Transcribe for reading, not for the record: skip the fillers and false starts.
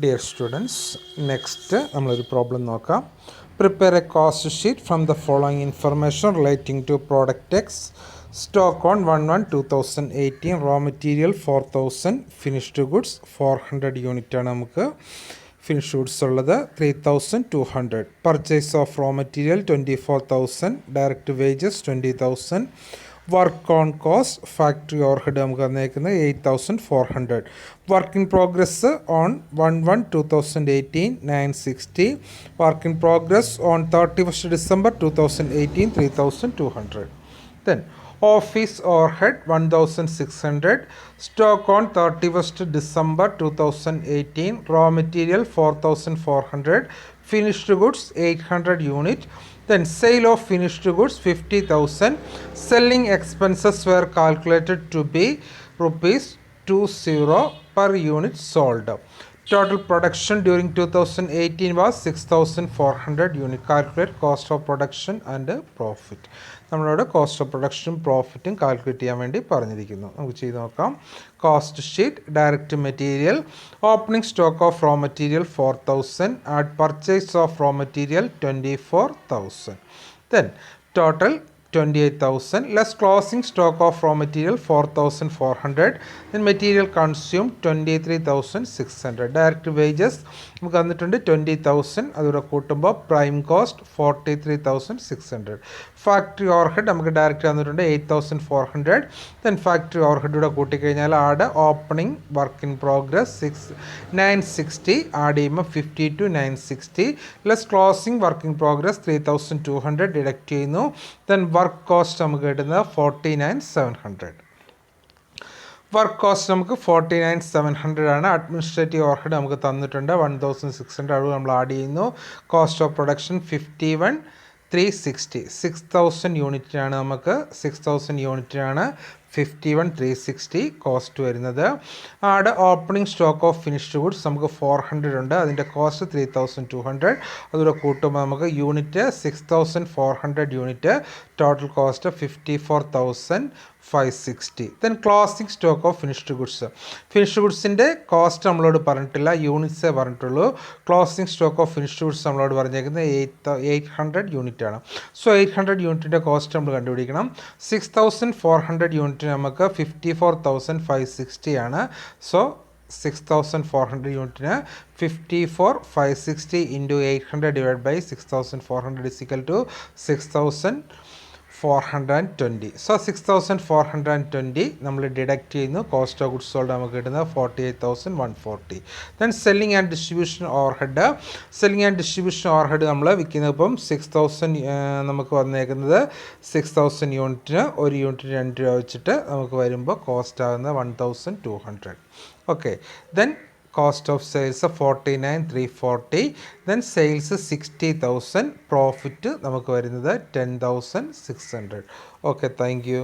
Dear students, next നമ്മളൊരു problem നോക്കാം. Prepare a cost sheet from the following information relating to product X. Stock on 1/1/2018, raw material 4000, finished goods 400 unit ആണ് നമുക്ക് finish goods ഉള്ളത് 3200. Purchase of raw material 24,000, direct wages 20,000. Work on cost factory overhead നമുക്ക് തന്നേക്കുന്നത് 8400. Work in progress on 1/1/2018 960. Work in progress on 31st December 2018 3200. Then office overhead 1600. Stock on 31st December 2018, raw material 4400, finished goods 800 unit. Then sale of finished goods 50,000. Selling expenses were calculated to be rupees 20 per unit sold. Total production during 2018 was 6,400 unit. Calculate cost of production and profit. നമ്മളോട് cost of പ്രൊഡക്ഷനും പ്രോഫിറ്റും calculate ചെയ്യാൻ വേണ്ടി പറഞ്ഞിരിക്കുന്നു. നമുക്ക് ചെയ്ത് നോക്കാം. Cost sheet, direct material, opening stock of raw material 4000, add purchase of raw material 24,000. Then total 28,000 less closing stock of raw material 4,400. Then material consumed 23,600. Direct wages നമുക്ക് തന്നിട്ടുണ്ട് 20,000, അതുകൂടെ കൂട്ടുമ്പോൾ പ്രൈം കോസ്റ്റ് 43,600. ഫാക്ടറി ഓവർഹെഡ് നമുക്ക് direct തന്നിട്ടുണ്ട് 8,400. Then factory overhead കൂട്ടിക്കഴിഞ്ഞാൽ add opening work in progress 960, add ചെയ്യുമ്പോൾ 52 960 less closing work in progress 3,200 deduct ചെയ്യുന്നു. Then work cost നമുക്ക് കിട്ടുന്നത് 49,700. വർക്ക് കോസ്റ്റ് നമുക്ക് 49,700 ആണ്. അഡ്മിനിസ്ട്രേറ്റീവ് ഓവർഹെഡ് നമുക്ക് തന്നിട്ടുണ്ട് 1,600, അത് നമ്മൾ ആഡ് ചെയ്യുന്നു. Cost of production 51,360. 6,000 യൂണിറ്റിനാണ് നമുക്ക് 51,360 കോസ്റ്റ് വരുന്നത്. Add opening stock of finished goods നമുക്ക് 400 ഉണ്ട്, അതിൻ്റെ കോസ്റ്റ് 3,200, അതുകൂടെ കൂട്ടുമ്പോൾ നമുക്ക് unit 6,400 unit, total cost 54,560. Then closing stock of finished goods. Finished ഗുഡ്സിൻ്റെ കോസ്റ്റ് നമ്മളോട് പറഞ്ഞിട്ടില്ല, യൂണിറ്റ്സേ പറഞ്ഞിട്ടുള്ളൂ. Closing stock of finished goods നമ്മളോട് പറഞ്ഞേക്കുന്നത് 800 യൂണിറ്റ് ആണ്. സോ 800 യൂണിറ്റിൻ്റെ കോസ്റ്റ് നമ്മൾ കണ്ടുപിടിക്കണം. 6,400 യൂണിറ്റ് നമുക്ക് 54,560 ആണ്. സോ 6,400 യൂണിറ്റിന് 54,560 into 800 divide by 6,400 is equal to 6,420. So 6,420 നമ്മൾ ഡിഡക്റ്റ് ചെയ്യുന്നു. കോസ്റ്റ് ഓഫ് ഗുഡ്സ് സോൾഡ് നമുക്ക് കിട്ടുന്നത് 48,140. Then selling and distribution overhead. Selling and distribution overhead നമ്മൾ വിൽക്കുന്നത് ഇപ്പം 6,000 നമുക്ക് വന്നേക്കുന്നത് 6,000 യൂണിറ്റിന് 1 യൂണിറ്റിന് 2 രൂപ വെച്ചിട്ട് നമുക്ക് വരുമ്പോൾ കോസ്റ്റ് ആകുന്നത് 1,200. Okay, then cost of sales 49,340. then sales 60,000, profit നമുക്ക് വരുന്നത് 10,600. okay, thank you.